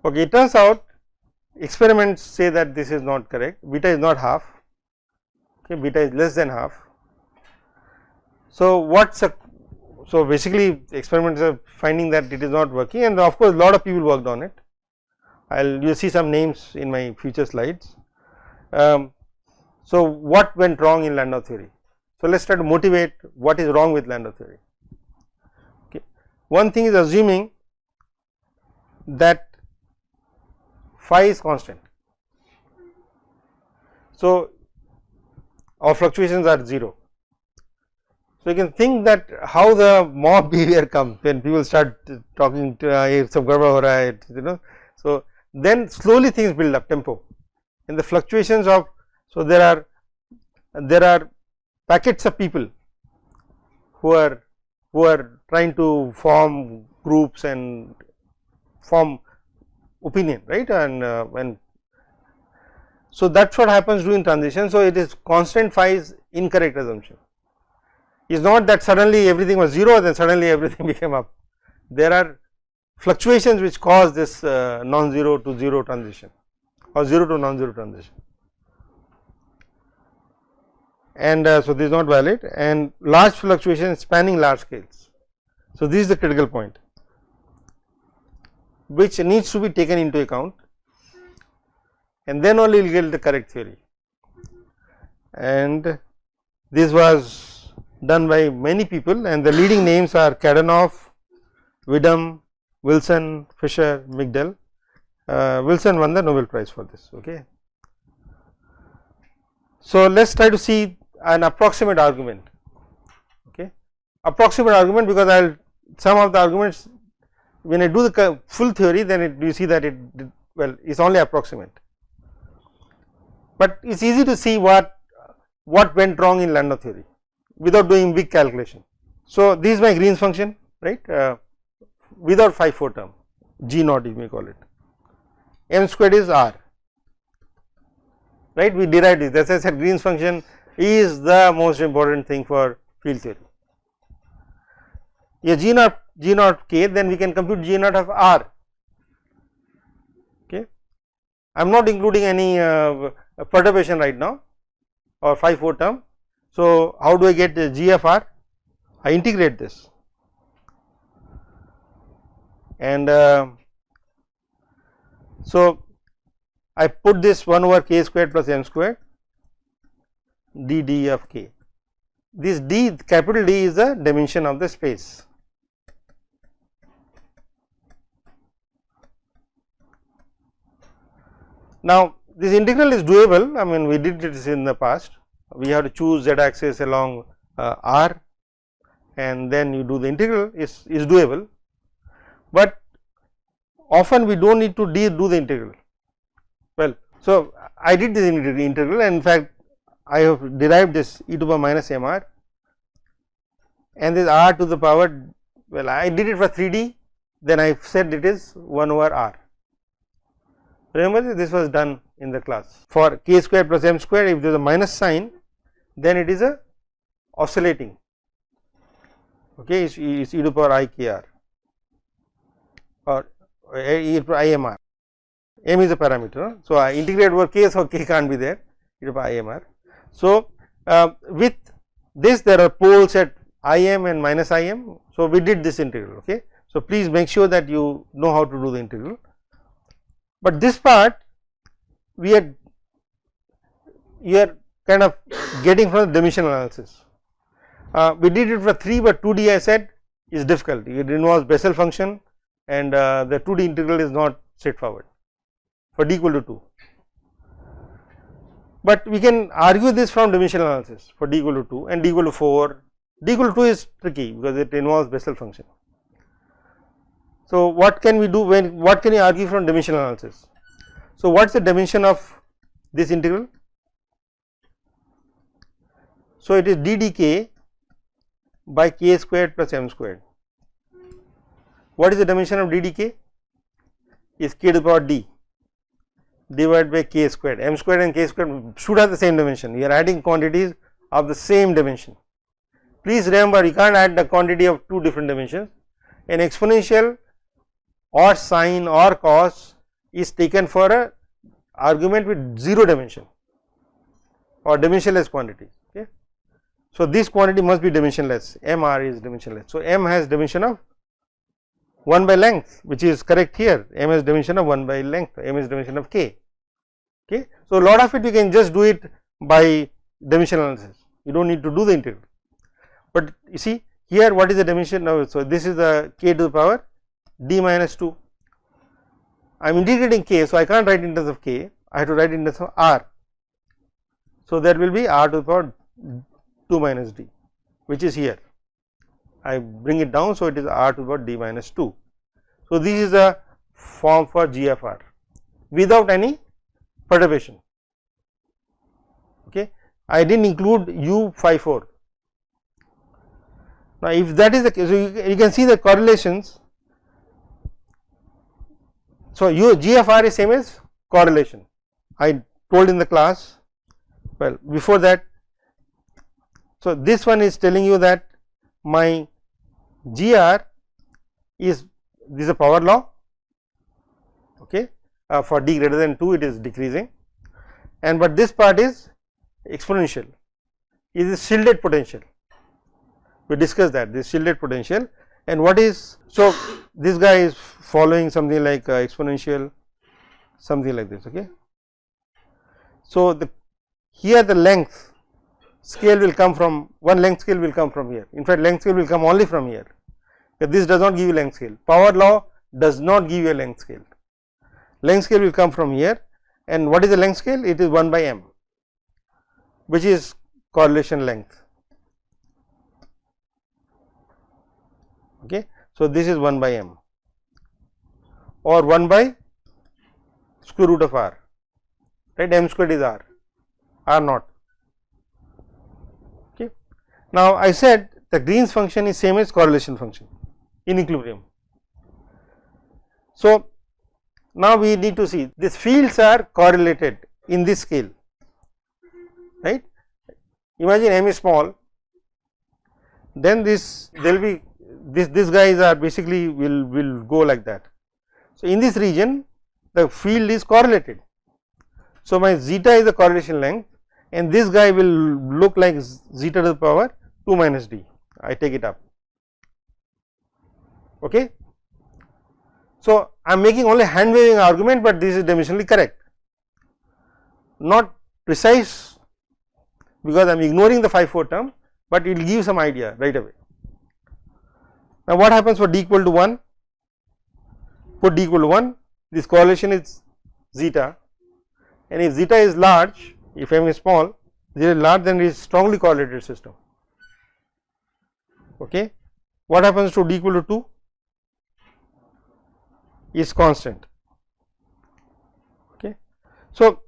Okay, it turns out experiments say that this is not correct, beta is not half, okay, beta is less than half. So, so basically experiments are finding that it is not working, and of course, lot of people worked on it. You see some names in my future slides. So, what went wrong in Landau theory? So, let us try to motivate what is wrong with Landau theory. Okay. One thing is assuming that phi is constant. So, our fluctuations are 0. So, you can think that how the mob behavior comes when people start talking to some garba ho raha hai, you know. So, then slowly things build up tempo and the fluctuations of. So, there are packets of people who are trying to form groups and form opinion, right, and so that's what happens during transition. So, it is constant phi is incorrect assumption. It is not that suddenly everything was 0 then suddenly everything became up. There are fluctuations which cause this non-zero to 0 transition or 0 to non-zero transition, and so this is not valid, and large fluctuations spanning large scales. So, this is the critical point which needs to be taken into account, and then only you will get the correct theory, and this was done by many people, and the leading names are Kadanoff, Widom, Wilson, Fisher, Migdal. Wilson won the Nobel Prize for this. Okay. So, let us try to see an approximate argument. Okay. Approximate argument, because I will some of the arguments when I do the full theory, then you see that it is only approximate, but it is easy to see what went wrong in Landau theory without doing big calculation. So, this is my Green's function, right, without phi 4 term, G naught you may call it, m squared is r, right, we derived this. That is, I said Green's function is the most important thing for field theory. A G naught k, then we can compute G naught of r. Okay. I am not including any perturbation right now or phi 4 term. So, how do I get the G of r? I integrate this, and so I put this 1 over k squared plus m squared d of k. This d, capital D, is the dimension of the space. Now, this integral is doable. I mean, we did this in the past. We have to choose z axis along r, and then you do the integral is doable, but often we do not need to do the integral. Well, so I did this integral, and in fact, I have derived this e to the power minus m r, and this r to the power, well, I did it for 3D, then I said it is 1 over r. Remember, this was done in the class. For k square plus m square, if there is a minus sign, then it is a oscillating, okay, it is e to the power I k r or e to the power I m r. M is a parameter. So, I integrate over k, so k cannot be there, e to the power I m r. So, with this there are poles at I m and minus I m. So, we did this integral. Okay. So, please make sure that you know how to do the integral, but this part you are kind of getting from the dimensional analysis. We did it for 3, but 2D I said is difficult, it involves Bessel function, and the 2D integral is not straightforward for d equal to 2. But we can argue this from dimensional analysis for d equal to 2 and d equal to 4. D equal to 2 is tricky because it involves Bessel function. So, what can we do what can you argue from dimensional analysis? So, what is the dimension of this integral? So, it is d dk by k squared plus m squared. What is the dimension of d dk? Is k to the power d divided by k squared. M squared and k squared should have the same dimension. We are adding quantities of the same dimension. Please remember, you can't add the quantity of 2 different dimensions. An exponential or sine or cos is taken for a argument with 0 dimension or dimensionless quantity. Okay. So, this quantity must be dimensionless, M r is dimensionless. So, M has dimension of 1 by length, which is correct here, M has dimension of 1 by length, M is dimension of k. Okay. So, a lot of it you can just do it by dimension analysis, you do not need to do the integral. But you see here what is the dimension now. So, this is the k to the power d minus 2. I am integrating k, so I cannot write in terms of k, I have to write in terms of r. So, there will be r to the power 2 minus d, which is here. I bring it down, so it is r to the power d minus 2. So, this is a form for g of r without any perturbation. Okay. I did not include u phi 4. Now, if that is the case, so you can see the correlations. So, u g of r is same as correlation. I told in the class, well before that. So, this one is telling you that my gr is, this is a power law, okay. For d greater than 2 it is decreasing, and but this part is exponential, it is shielded potential. We discussed that, this shielded potential, and what is, so this guy is following something like exponential, something like this. Okay. So, the here the length scale will come from, one length scale will come from here, in fact length scale will come only from here, this does not give you length scale, power law does not give you a length scale, length scale will come from here, and what is the length scale? It is 1 by m, which is correlation length. Okay. So, this is 1 by m or 1 by square root of r, right, m squared is r naught. Okay. Now, I said the Green's function is same as correlation function in equilibrium. So, now we need to see these fields are correlated in this scale, right. Imagine m is small, then this there will be this guys are basically will go like that. So, in this region the field is correlated. So, my zeta is the correlation length, and this guy will look like zeta to the power 2 minus d, I take it up. Okay. So, I am making only hand waving argument, but this is dimensionally correct, not precise because I am ignoring the phi 4 term, but it will give some idea right away. Now, what happens for d equal to 1? Put d equal to 1, this correlation is zeta, and if zeta is large, if m is small, zeta is large, then it is strongly correlated system. Okay. What happens to d equal to 2? Is constant. Okay. So,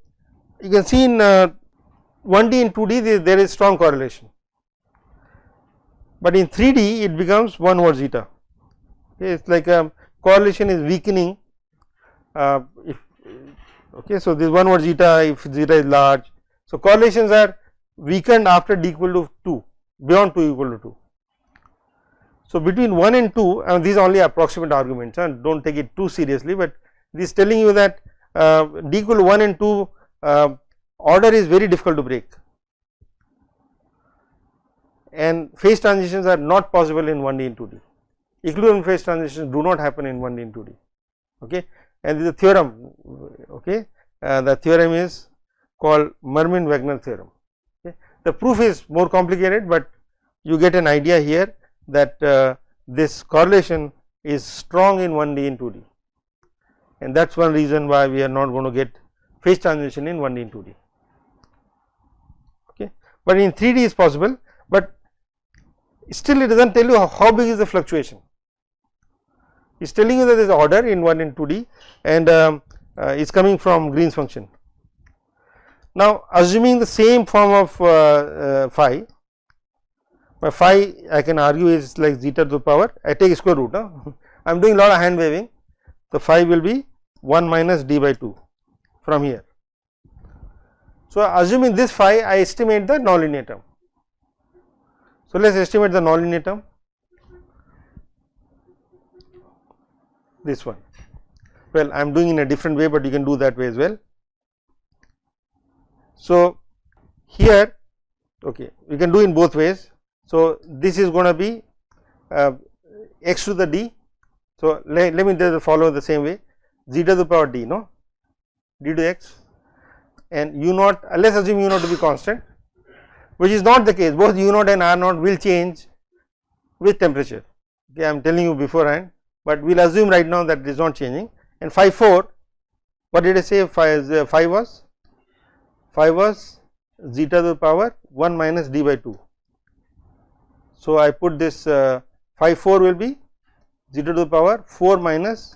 you can see in 1D and 2D there is strong correlation, but in 3D it becomes 1 over zeta. Okay. It is like correlation is weakening if okay. So, this 1 over zeta if zeta is large. So, correlations are weakened after d equal to 2, beyond 2 equal to 2. So, between 1 and 2, and these are only approximate arguments, and do not take it too seriously, but this is telling you that d equal to 1 and 2 order is very difficult to break, and phase transitions are not possible in 1D and 2D. Equilibrium phase transitions do not happen in 1D and 2D. Okay. And this is a theorem. Okay. The theorem is called Mermin-Wagner theorem. Okay. The proof is more complicated, but you get an idea here that this correlation is strong in 1D and 2D, and that is one reason why we are not going to get phase transition in 1D and 2D. Okay. But in 3D is possible, but still it does not tell you how big is the fluctuation. It is telling you that there is order in 1 and 2D, and it is coming from Green's function. Now, assuming the same form of phi, my phi I can argue is like zeta to the power, I take square root, I am doing a lot of hand waving. So, phi will be 1 minus d by 2 from here. So, assuming this phi, I estimate the nonlinear term. So, let us estimate the nonlinear term, this one. Well, I am doing in a different way, but you can do that way as well. So, here okay, we can do in both ways. So, this is going to be x to the d. So, let me just follow the same way, zeta to the power d, no, d to x, and u naught, let us assume u naught to be constant, which is not the case. Both u naught and r naught will change with temperature. Okay, I am telling you beforehand, but we will assume right now that it is not changing. And phi 4, what did I say? Phi was zeta to the power 1 minus d by 2. So, I put this phi 4 will be zeta to the power 4 minus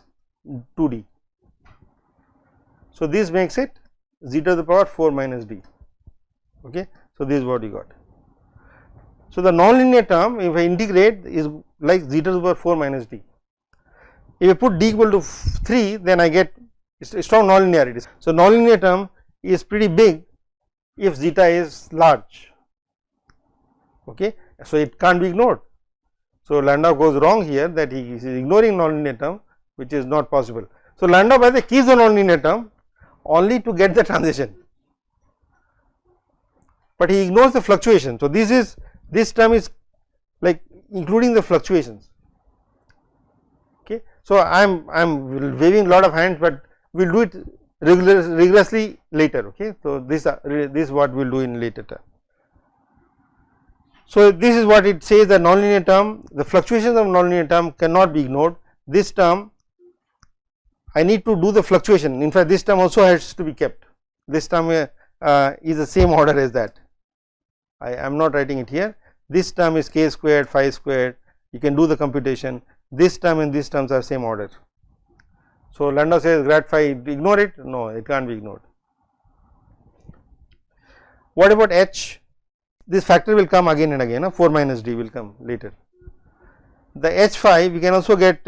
2d. So, this makes it zeta to the power 4 minus d. Okay. So, this is what you got. So, the nonlinear term, if I integrate, is like zeta to the power 4 minus d. If I put d equal to 3, then I get strong nonlinearity. So, nonlinear term is pretty big if zeta is large. Okay. So, it can't be ignored. So, Landau goes wrong here, that he is ignoring nonlinear term, which is not possible. So, Landau by the way keeps the nonlinear term only to get the transition, but he ignores the fluctuation. So, this term is like including the fluctuations. Okay. So, I am waving a lot of hands, but we will do it rigorously later. Okay. So, this is what we will do in later term. So, this is what it says, the nonlinear term, the fluctuations of nonlinear term cannot be ignored. This term I need to do the fluctuation, in fact, this term also has to be kept. This term is the same order as that. I am not writing it here. This term is k squared, phi squared, you can do the computation. This term and these terms are same order. So, Landau says grad phi, ignore it? No, it can't be ignored. What about h? This factor will come again and again, 4 minus d will come later. The h phi we can also get,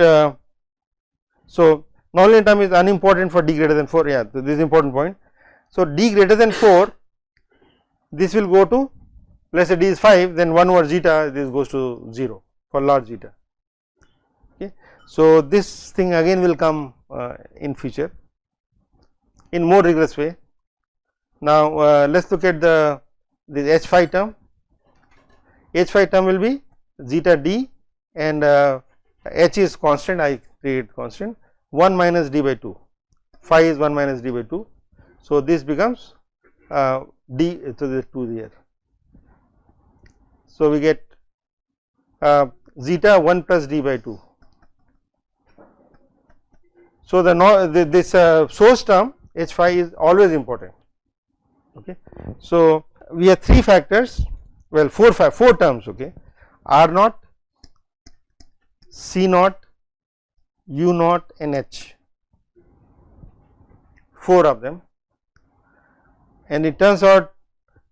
so nonlinear term is unimportant for d greater than 4, yeah, so this is important point. So, d greater than 4, this will go to, let us say d is 5, then 1 over zeta, this goes to 0 for large zeta. Okay. So, this thing again will come in future in more rigorous way. Now, let us look at this h phi term. H phi term will be zeta d, and h is constant, I create constant, 1 minus d by 2, phi is 1 minus d by 2. So, this becomes d, so there is 2 here. So, we get zeta 1 plus d by 2. So, this source term h phi is always important. Okay. So, we have 3 factors, well 4 terms, okay, r naught, c naught, u naught and h, 4 of them, and it turns out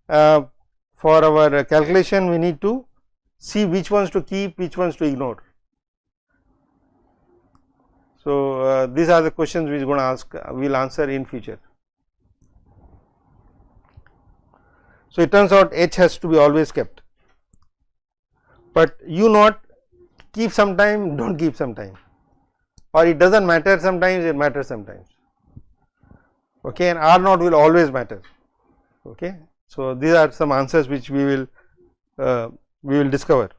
for our calculation we need to see which ones to keep, which ones to ignore. So, these are the questions we are going to ask, we will answer in future. So, it turns out h has to be always kept, but u naught keep sometime, do not keep sometime, or it does not matter sometimes, it matters sometimes, okay, and r naught will always matter. Okay. So, these are some answers which we will discover.